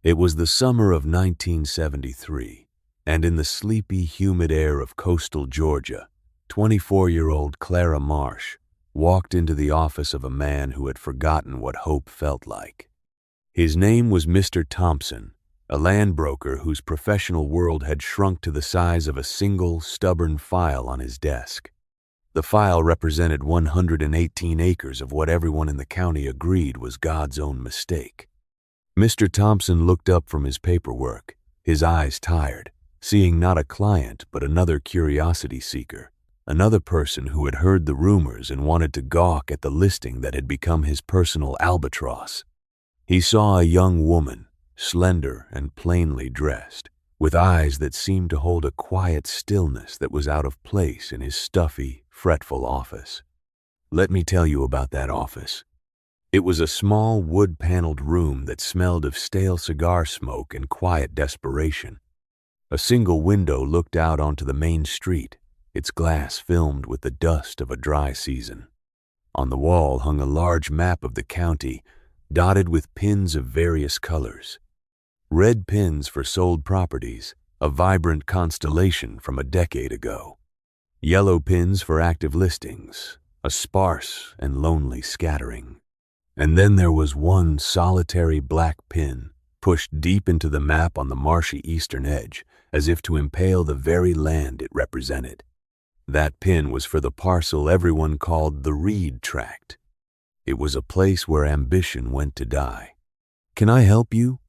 It was the summer of 1973, and in the sleepy, humid air of coastal Georgia, 24-year-old Clara Marsh walked into the office of a man who had forgotten what hope felt like. His name was Mr. Thompson, a land broker whose professional world had shrunk to the size of a single, stubborn file on his desk. The file represented 118 acres of what everyone in the county agreed was God's own mistake. Mr. Thompson looked up from his paperwork, his eyes tired, seeing not a client but another curiosity seeker, another person who had heard the rumors and wanted to gawk at the listing that had become his personal albatross. He saw a young woman, slender and plainly dressed, with eyes that seemed to hold a quiet stillness that was out of place in his stuffy, fretful office. Let me tell you about that office. It was a small wood-paneled room that smelled of stale cigar smoke and quiet desperation. A single window looked out onto the main street, its glass filmed with the dust of a dry season. On the wall hung a large map of the county, dotted with pins of various colors. Red pins for sold properties, a vibrant constellation from a decade ago. Yellow pins for active listings, a sparse and lonely scattering. And then there was one solitary black pin, pushed deep into the map on the marshy eastern edge, as if to impale the very land it represented. That pin was for the parcel everyone called the Reed Tract. It was a place where ambition went to die. "Can I help you?"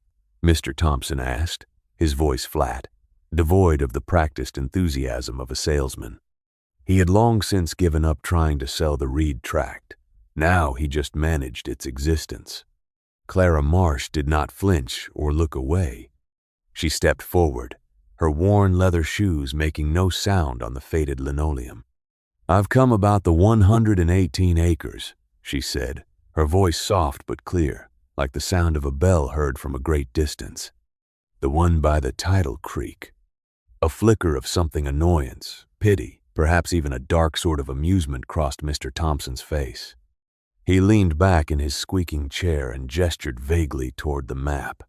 Mr. Thompson asked, his voice flat, devoid of the practiced enthusiasm of a salesman. He had long since given up trying to sell the Reed Tract. Now he just managed its existence. Clara Marsh did not flinch or look away. She stepped forward, her worn leather shoes making no sound on the faded linoleum. "I've come about the 118 acres, she said, her voice soft but clear, like the sound of a bell heard from a great distance. "The one by the tidal creek." A flicker of something annoyance, pity, perhaps even a dark sort of amusement crossed Mr. Thompson's face. He leaned back in his squeaking chair and gestured vaguely toward the map.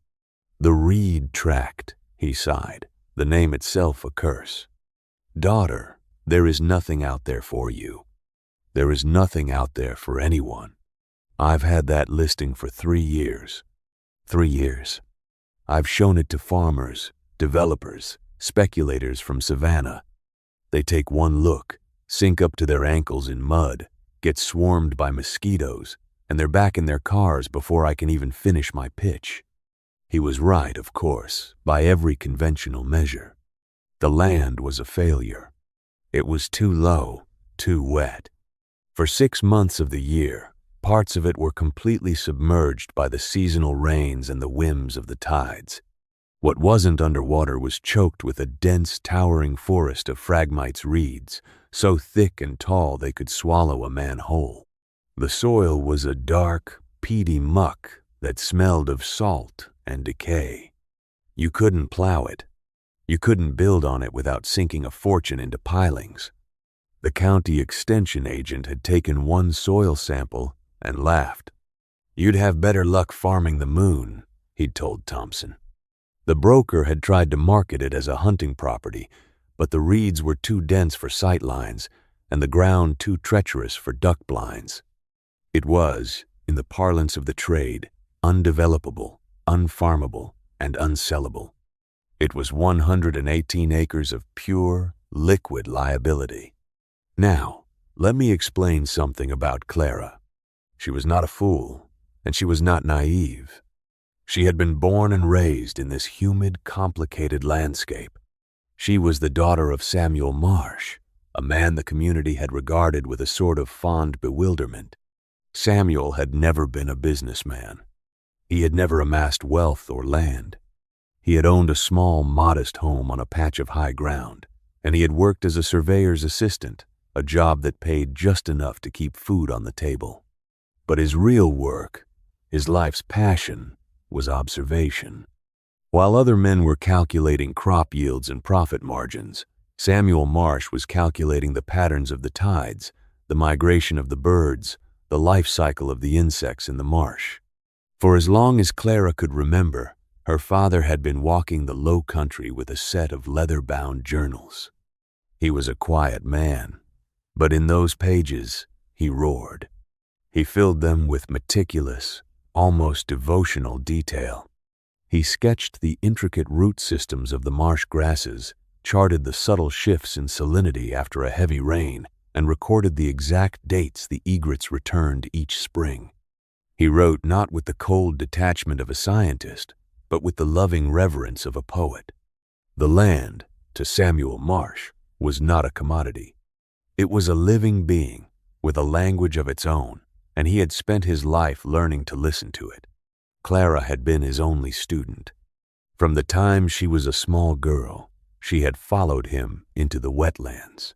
"The Reed Tract," he sighed, the name itself a curse. "Daughter, there is nothing out there for you. There is nothing out there for anyone. I've had that listing for 3 years. 3 years. I've shown it to farmers, developers, speculators from Savannah. They take one look, sink up to their ankles in mud, get swarmed by mosquitoes, and they're back in their cars before I can even finish my pitch." He was right, of course, by every conventional measure. The land was a failure. It was too low, too wet. For 6 months of the year, parts of it were completely submerged by the seasonal rains and the whims of the tides. What wasn't underwater was choked with a dense, towering forest of Phragmites reeds, so thick and tall they could swallow a man whole. The soil was a dark, peaty muck that smelled of salt and decay. You couldn't plow it. You couldn't build on it without sinking a fortune into pilings. The county extension agent had taken one soil sample and laughed. "You'd have better luck farming the moon," he'd told Thompson. The broker had tried to market it as a hunting property, but the reeds were too dense for sight lines and the ground too treacherous for duck blinds. It was, in the parlance of the trade, undevelopable, unfarmable, and unsellable. It was 118 acres of pure, liquid liability. Now, let me explain something about Clara. She was not a fool, and she was not naive. She had been born and raised in this humid, complicated landscape. She was the daughter of Samuel Marsh, a man the community had regarded with a sort of fond bewilderment. Samuel had never been a businessman. He had never amassed wealth or land. He had owned a small, modest home on a patch of high ground, and he had worked as a surveyor's assistant, a job that paid just enough to keep food on the table. But his real work, his life's passion, was observation. While other men were calculating crop yields and profit margins, Samuel Marsh was calculating the patterns of the tides, the migration of the birds, the life cycle of the insects in the marsh. For as long as Clara could remember, Her father had been walking the low country with a set of leather-bound journals. He was a quiet man, but in those pages, he roared. He filled them with meticulous, almost devotional detail. He sketched the intricate root systems of the marsh grasses, charted the subtle shifts in salinity after a heavy rain, and recorded the exact dates the egrets returned each spring. He wrote not with the cold detachment of a scientist, but with the loving reverence of a poet. The land, to Samuel Marsh, was not a commodity. It was a living being, with a language of its own, and he had spent his life learning to listen to it. Clara had been his only student. From the time she was a small girl, she had followed him into the wetlands.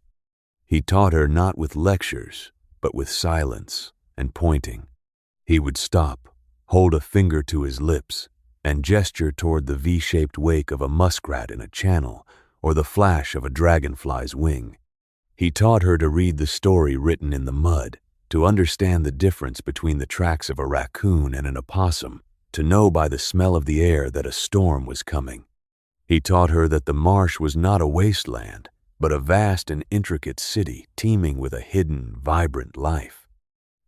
He taught her not with lectures, but with silence and pointing. He would stop, hold a finger to his lips, and gesture toward the V-shaped wake of a muskrat in a channel or the flash of a dragonfly's wing. He taught her to read the story written in the mud, to understand the difference between the tracks of a raccoon and an opossum, to know by the smell of the air that a storm was coming. He taught her that the marsh was not a wasteland, but a vast and intricate city teeming with a hidden, vibrant life.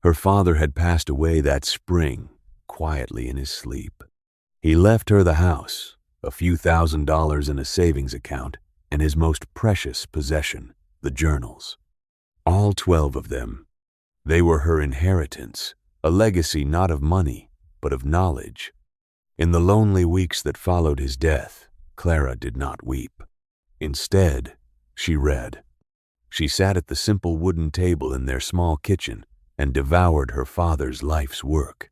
Her father had passed away that spring, quietly in his sleep. He left her the house, a few $1,000s in a savings account, and his most precious possession, the journals. All 12 of them. They were her inheritance, a legacy not of money, but of knowledge. In the lonely weeks that followed his death, Clara did not weep. Instead, she read. She sat at the simple wooden table in their small kitchen and devoured her father's life's work.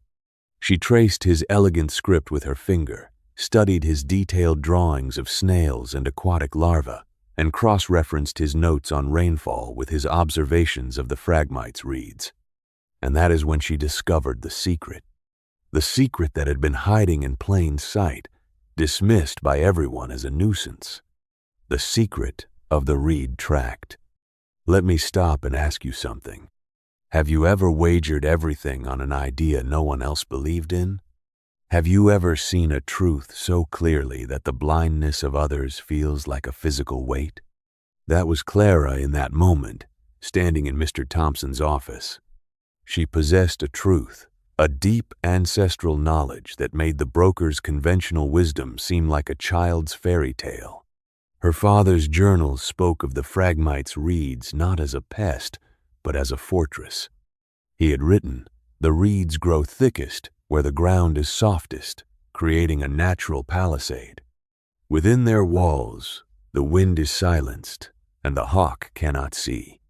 She traced his elegant script with her finger, studied his detailed drawings of snails and aquatic larvae, and cross-referenced his notes on rainfall with his observations of the phragmites reeds. And that is when she discovered the secret that had been hiding in plain sight, dismissed by everyone as a nuisance. The secret of the reed tract. Let me stop and ask you something. Have you ever wagered everything on an idea no one else believed in? Have you ever seen a truth so clearly that the blindness of others feels like a physical weight? That was Clara in that moment, standing in Mr. Thompson's office. She possessed a truth, a deep ancestral knowledge that made the broker's conventional wisdom seem like a child's fairy tale. Her father's journals spoke of the phragmites reeds not as a pest, but as a fortress. He had written, "The reeds grow thickest where the ground is softest, creating a natural palisade. Within their walls, the wind is silenced, and the hawk cannot see.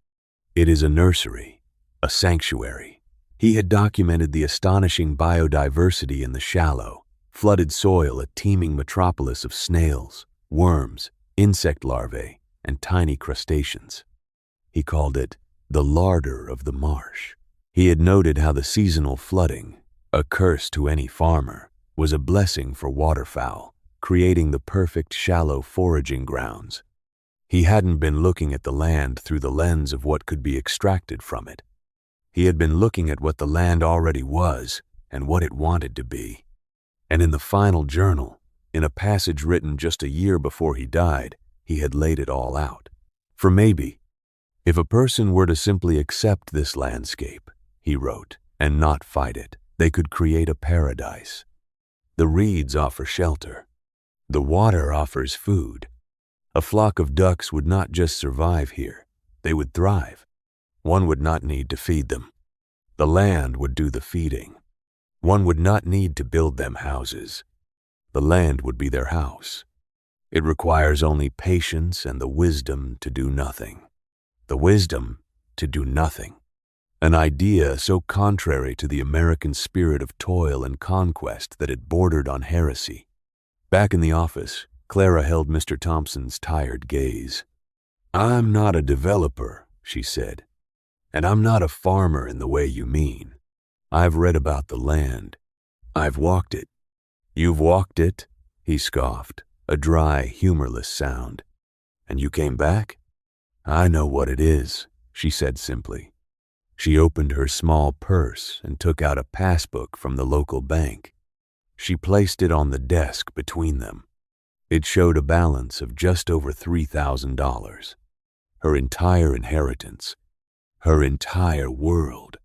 It is a nursery, a sanctuary." He had documented the astonishing biodiversity in the shallow, flooded soil, a teeming metropolis of snails, worms, insect larvae, and tiny crustaceans. He called it the larder of the marsh. He had noted how the seasonal flooding, a curse to any farmer, was a blessing for waterfowl, creating the perfect shallow foraging grounds. He hadn't been looking at the land through the lens of what could be extracted from it. He had been looking at what the land already was and what it wanted to be. And in the final journal, in a passage written just a year before he died, he had laid it all out. For maybe, if a person were to simply accept this landscape, he wrote, and not fight it, they could create a paradise. The reeds offer shelter. The water offers food. A flock of ducks would not just survive here, they would thrive. One would not need to feed them. The land would do the feeding. One would not need to build them houses. The land would be their house. It requires only patience and the wisdom to do nothing. The wisdom to do nothing. An idea so contrary to the American spirit of toil and conquest that it bordered on heresy. Back in the office, Clara held Mr. Thompson's tired gaze. "I'm not a developer," she said, "and I'm not a farmer in the way you mean. I've read about the land. I've walked it." "You've walked it?" he scoffed, a dry, humorless sound. "And you came back?" "I know what it is," she said simply. She opened her small purse and took out a passbook from the local bank. She placed it on the desk between them. It showed a balance of just over $3,000. Her entire inheritance. Her entire world.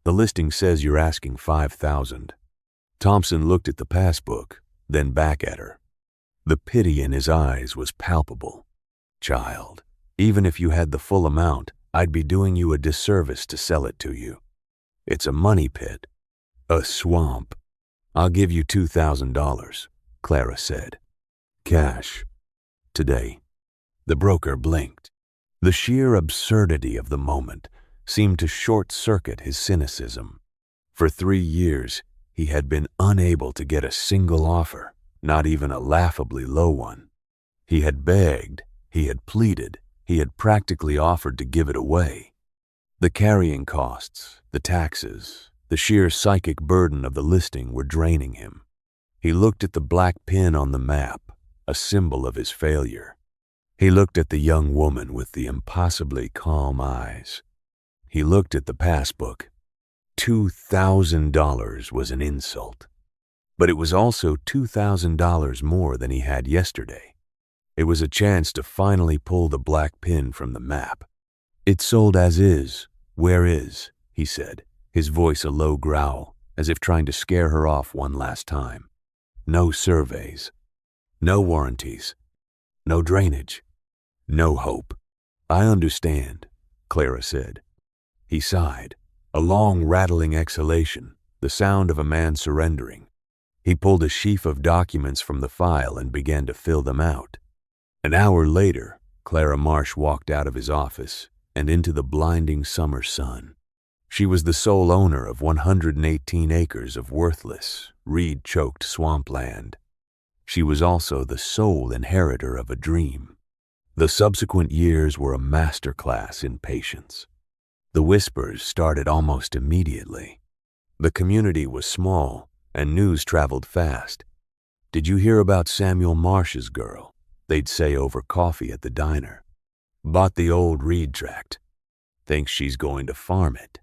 The listing says you're asking $5,000. Thompson looked at the passbook, then back at her. The pity in his eyes was palpable. Child, even if you had the full amount, I'd be doing you a disservice to sell it to you. It's a money pit. A swamp. I'll give you $2,000, Clara said. Cash. Today. The broker blinked. The sheer absurdity of the moment seemed to short-circuit his cynicism. For 3 years, he had been unable to get a single offer, not even a laughably low one. He had begged, he had pleaded, he had practically offered to give it away. The carrying costs, the taxes, the sheer psychic burden of the listing were draining him. He looked at the black pin on the map, a symbol of his failure. He looked at the young woman with the impossibly calm eyes. He looked at the passbook. $2,000 was an insult. But it was also $2,000 more than he had yesterday. It was a chance to finally pull the black pin from the map. It's sold as is. Where is? He said, his voice a low growl, as if trying to scare her off one last time. No surveys. No warranties. No drainage. No hope. I understand, Clara said. He sighed, a long rattling exhalation, the sound of a man surrendering. He pulled a sheaf of documents from the file and began to fill them out. An hour later, Clara Marsh walked out of his office and into the blinding summer sun. She was the sole owner of 118 acres of worthless, reed-choked swampland. She was also the sole inheritor of a dream. The subsequent years were a masterclass in patience. The whispers started almost immediately. The community was small, and news traveled fast. Did you hear about Samuel Marsh's girl? They'd say over coffee at the diner. Bought the old reed tract. Thinks she's going to farm it.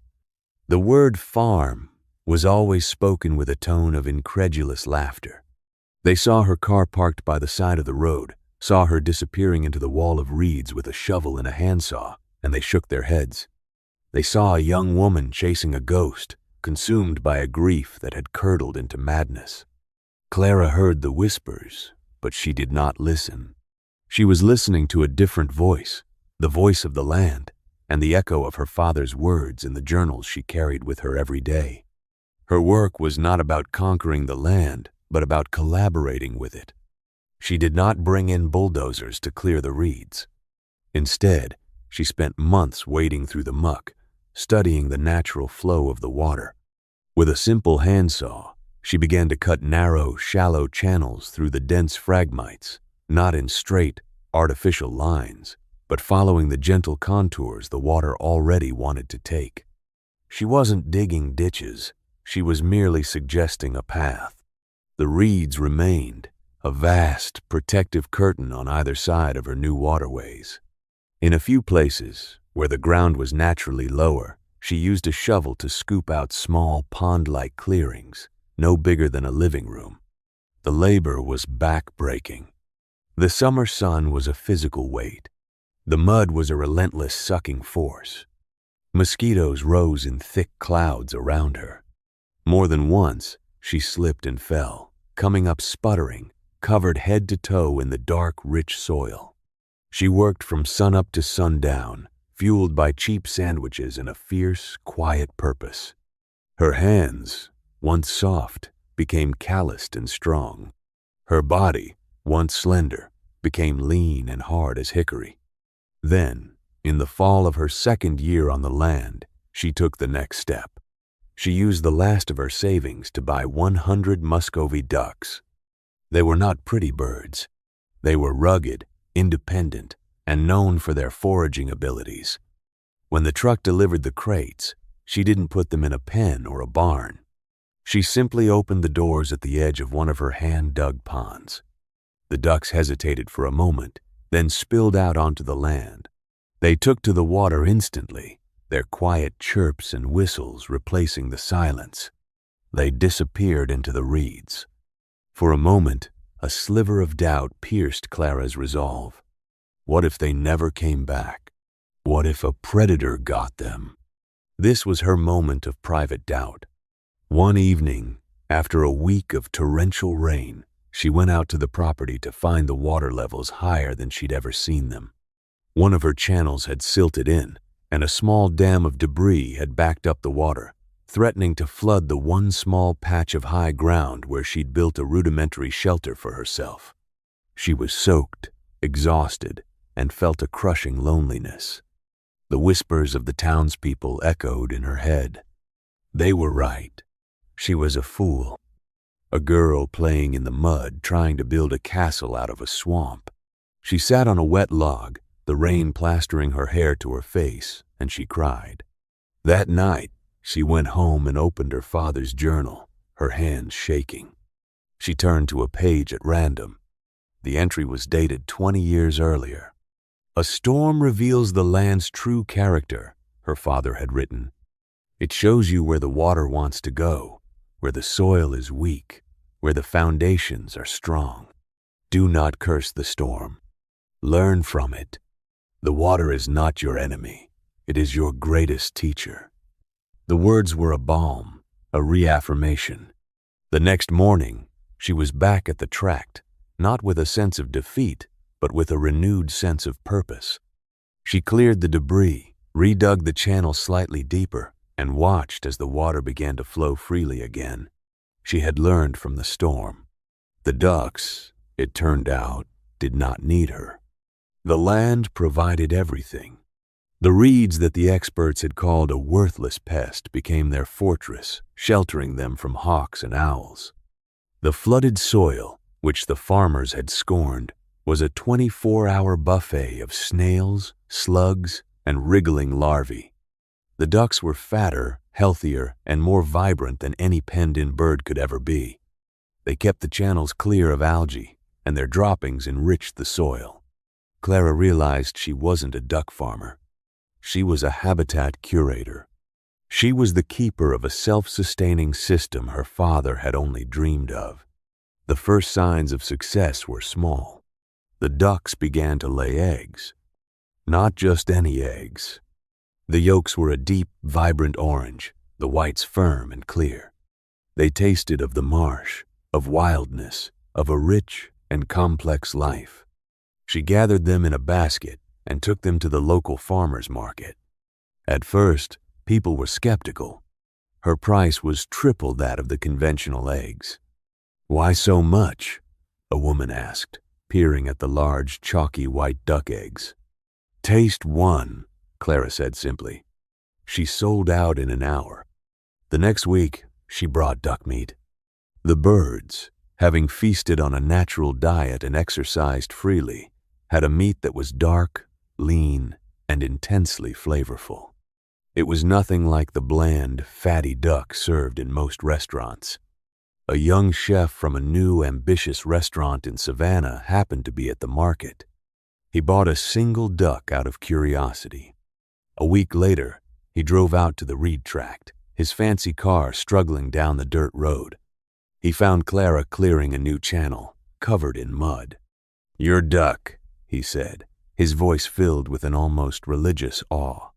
The word farm was always spoken with a tone of incredulous laughter. They saw her car parked by the side of the road, saw her disappearing into the wall of reeds with a shovel and a handsaw, and they shook their heads. They saw a young woman chasing a ghost, consumed by a grief that had curdled into madness. Clara heard the whispers, but she did not listen. She was listening to a different voice, the voice of the land, and the echo of her father's words in the journals she carried with her every day. Her work was not about conquering the land, but about collaborating with it. She did not bring in bulldozers to clear the reeds. Instead, she spent months wading through the muck, studying the natural flow of the water. With a simple handsaw, she began to cut narrow, shallow channels through the dense phragmites, not in straight, artificial lines, but following the gentle contours the water already wanted to take. She wasn't digging ditches, she was merely suggesting a path. The reeds remained, a vast, protective curtain on either side of her new waterways. In a few places, where the ground was naturally lower, she used a shovel to scoop out small pond-like clearings, no bigger than a living room. The labor was back-breaking. The summer sun was a physical weight. The mud was a relentless sucking force. Mosquitoes rose in thick clouds around her. More than once, she slipped and fell, coming up sputtering, covered head to toe in the dark, rich soil. She worked from sunup to sundown, fueled by cheap sandwiches and a fierce, quiet purpose. Her hands, once soft, became calloused and strong. Her body, once slender, became lean and hard as hickory. Then, in the fall of her second year on the land, she took the next step. She used the last of her savings to buy 100 Muscovy ducks. They were not pretty birds. They were rugged, independent, and known for their foraging abilities. When the truck delivered the crates, she didn't put them in a pen or a barn. She simply opened the doors at the edge of one of her hand-dug ponds. The ducks hesitated for a moment, then spilled out onto the land. They took to the water instantly, their quiet chirps and whistles replacing the silence. They disappeared into the reeds. For a moment, a sliver of doubt pierced Clara's resolve. What if they never came back? What if a predator got them? This was her moment of private doubt. One evening, after a week of torrential rain, she went out to the property to find the water levels higher than she'd ever seen them. One of her channels had silted in, and a small dam of debris had backed up the water, threatening to flood the one small patch of high ground where she'd built a rudimentary shelter for herself. She was soaked, exhausted, and felt a crushing loneliness. The whispers of the townspeople echoed in her head. They were right. She was a fool. A girl playing in the mud, trying to build a castle out of a swamp. She sat on a wet log, the rain plastering her hair to her face, and she cried. That night, she went home and opened her father's journal, her hands shaking. She turned to a page at random. The entry was dated 20 years earlier. A storm reveals the land's true character, her father had written. It shows you where the water wants to go, where the soil is weak, where the foundations are strong. Do not curse the storm. Learn from it. The water is not your enemy. It is your greatest teacher. The words were a balm, a reaffirmation. The next morning, she was back at the tract, not with a sense of defeat, but with a renewed sense of purpose. She cleared the debris, redug the channel slightly deeper, and watched as the water began to flow freely again. She had learned from the storm. The ducks, it turned out, did not need her. The land provided everything. The reeds that the experts had called a worthless pest became their fortress, sheltering them from hawks and owls. The flooded soil, which the farmers had scorned, was a 24-hour buffet of snails, slugs, and wriggling larvae. The ducks were fatter, healthier, and more vibrant than any penned-in bird could ever be. They kept the channels clear of algae, and their droppings enriched the soil. Clara realized she wasn't a duck farmer. She was a habitat curator. She was the keeper of a self-sustaining system her father had only dreamed of. The first signs of success were small. The ducks began to lay eggs. Not just any eggs. The yolks were a deep, vibrant orange, the whites firm and clear. They tasted of the marsh, of wildness, of a rich and complex life. She gathered them in a basket and took them to the local farmer's market. At first, people were skeptical. Her price was triple that of the conventional eggs. Why so much? A woman asked, peering at the large, chalky white duck eggs. Taste one, Clara said simply. She sold out in an hour. The next week, she brought duck meat. The birds, having feasted on a natural diet and exercised freely, had a meat that was dark, lean, and intensely flavorful. It was nothing like the bland, fatty duck served in most restaurants. A young chef from a new, ambitious restaurant in Savannah happened to be at the market. He bought a single duck out of curiosity. A week later, he drove out to the reed tract, his fancy car struggling down the dirt road. He found Clara clearing a new channel, covered in mud. "Your duck," he said, his voice filled with an almost religious awe.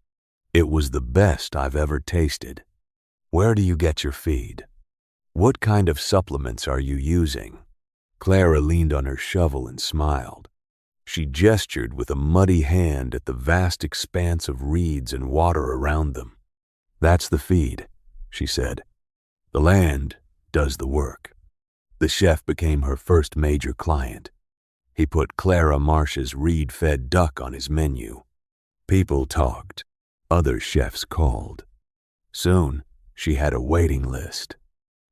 "It was the best I've ever tasted. Where do you get your feed? What kind of supplements are you using?" Clara leaned on her shovel and smiled. She gestured with a muddy hand at the vast expanse of reeds and water around them. "That's the feed," she said. "The land does the work." The chef became her first major client. He put Clara Marsh's reed-fed duck on his menu. People talked. Other chefs called. Soon, she had a waiting list.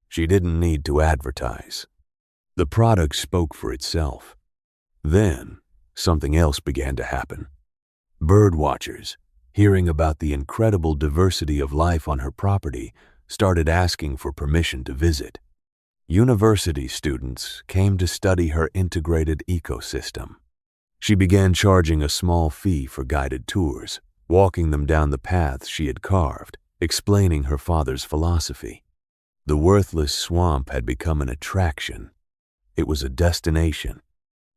She didn't need to advertise. The product spoke for itself. Then, something else began to happen. Bird watchers, hearing about the incredible diversity of life on her property, started asking for permission to visit. University students came to study her integrated ecosystem. She began charging a small fee for guided tours, walking them down the paths she had carved, explaining her father's philosophy. The worthless swamp had become an attraction. It was a destination.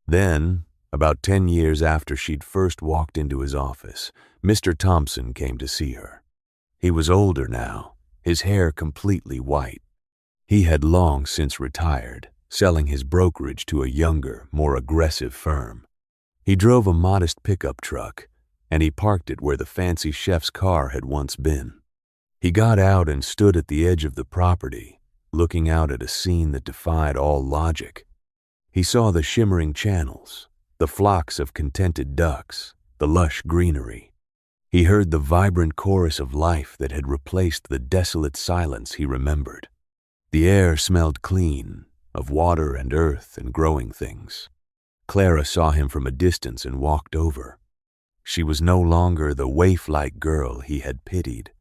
Then, about 10 years after she'd first walked into his office, Mr. Thompson came to see her. He was older now, his hair completely white. He had long since retired, selling his brokerage to a younger, more aggressive firm. He drove a modest pickup truck, and he parked it where the fancy chef's car had once been. He got out and stood at the edge of the property, looking out at a scene that defied all logic. He saw the shimmering channels, the flocks of contented ducks, the lush greenery. He heard the vibrant chorus of life that had replaced the desolate silence he remembered. The air smelled clean, of water and earth and growing things. Clara saw him from a distance and walked over. She was no longer the waif-like girl he had pitied.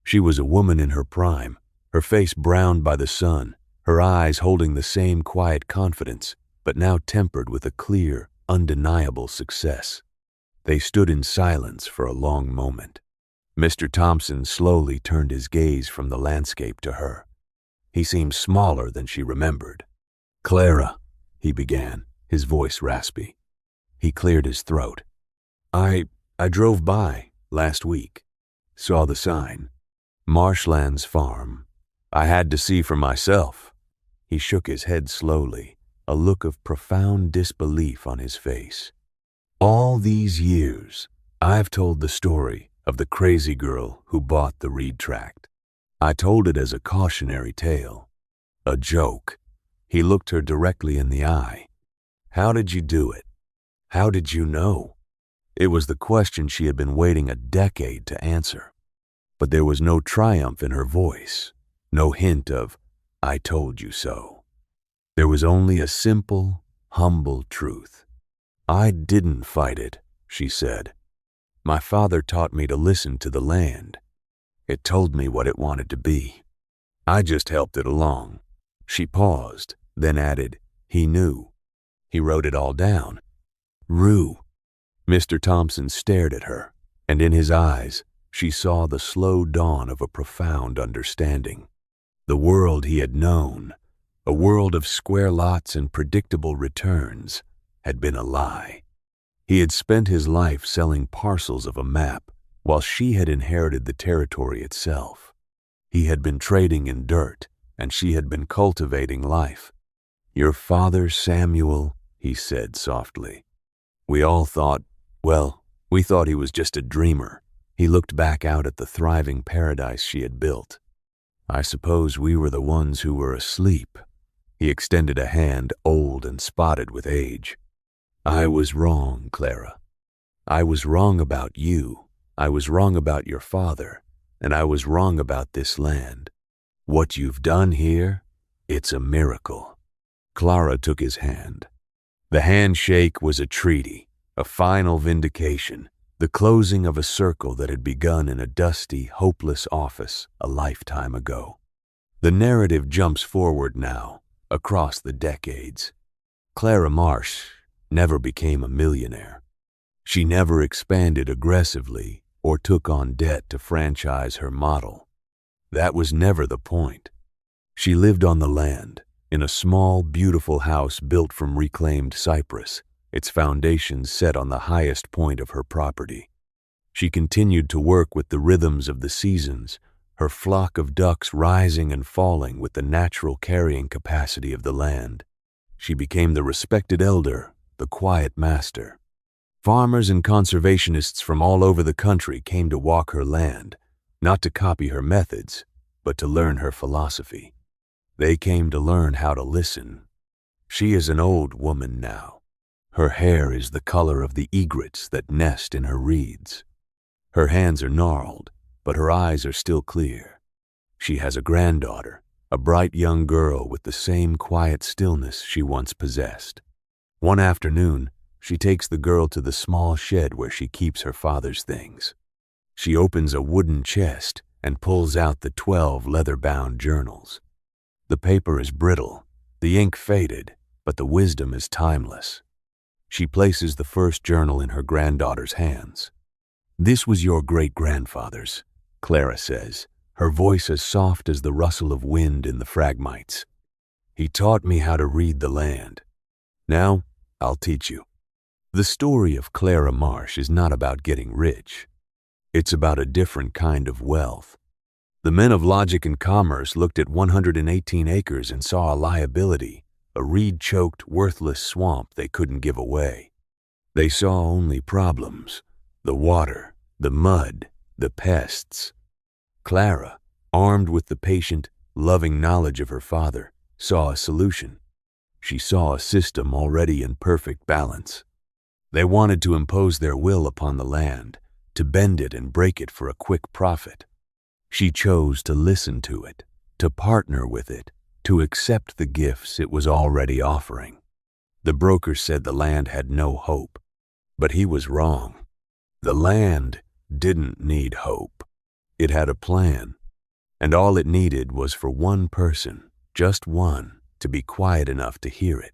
She was a woman in her prime, her face browned by the sun, her eyes holding the same quiet confidence, but now tempered with a clear, undeniable success. They stood in silence for a long moment. Mr. Thompson slowly turned his gaze from the landscape to her. He seemed smaller than she remembered. "Clara," he began, his voice raspy. He cleared his throat. I drove by last week. Saw the sign. Marshland's farm. I had to see for myself." He shook his head slowly, a look of profound disbelief on his face. "All these years, I've told the story of the crazy girl who bought the reed tract. I told it as a cautionary tale, a joke." He looked her directly in the eye. "How did you do it? How did you know?" It was the question she had been waiting a decade to answer. But there was no triumph in her voice, no hint of, "I told you so." There was only a simple, humble truth. "I didn't fight it," she said. "My father taught me to listen to the land. It told me what it wanted to be. I just helped it along." She paused, then added, "He knew. He wrote it all down." "Rue." Mr. Thompson stared at her, and in his eyes, she saw the slow dawn of a profound understanding. The world he had known, a world of square lots and predictable returns, had been a lie. He had spent his life selling parcels of a map, while she had inherited the territory itself. He had been trading in dirt, and she had been cultivating life. "Your father, Samuel," he said softly. "We all thought, we thought he was just a dreamer." He looked back out at the thriving paradise she had built. "I suppose we were the ones who were asleep." He extended a hand, old and spotted with age. "I was wrong, Clara. I was wrong about you. I was wrong about your father, and I was wrong about this land. What you've done here, it's a miracle." Clara took his hand. The handshake was a treaty, a final vindication, the closing of a circle that had begun in a dusty, hopeless office a lifetime ago. The narrative jumps forward now, across the decades. Clara Marsh never became a millionaire. She never expanded aggressively or took on debt to franchise her model. That was never the point. She lived on the land, in a small, beautiful house built from reclaimed cypress, its foundations set on the highest point of her property. She continued to work with the rhythms of the seasons, her flock of ducks rising and falling with the natural carrying capacity of the land. She became the respected elder, the quiet master. Farmers and conservationists from all over the country came to walk her land, not to copy her methods, but to learn her philosophy. They came to learn how to listen. She is an old woman now. Her hair is the color of the egrets that nest in her reeds. Her hands are gnarled, but her eyes are still clear. She has a granddaughter, a bright young girl with the same quiet stillness she once possessed. One afternoon, she takes the girl to the small shed where she keeps her father's things. She opens a wooden chest and pulls out the 12 leather-bound journals. The paper is brittle, the ink faded, but the wisdom is timeless. She places the first journal in her granddaughter's hands. "This was your great-grandfather's," Clara says, her voice as soft as the rustle of wind in the phragmites. He taught me how to read the land. Now, I'll teach you. The story of Clara Marsh is not about getting rich. It's about a different kind of wealth. The men of logic and commerce looked at 118 acres and saw a liability, a reed-choked, worthless swamp they couldn't give away. They saw only problems: the water, the mud, the pests. Clara, armed with the patient, loving knowledge of her father, saw a solution. She saw a system already in perfect balance. They wanted to impose their will upon the land, to bend it and break it for a quick profit. She chose to listen to it, to partner with it, to accept the gifts it was already offering. The broker said the land had no hope, but he was wrong. The land didn't need hope. It had a plan, and all it needed was for one person, just one, to be quiet enough to hear it.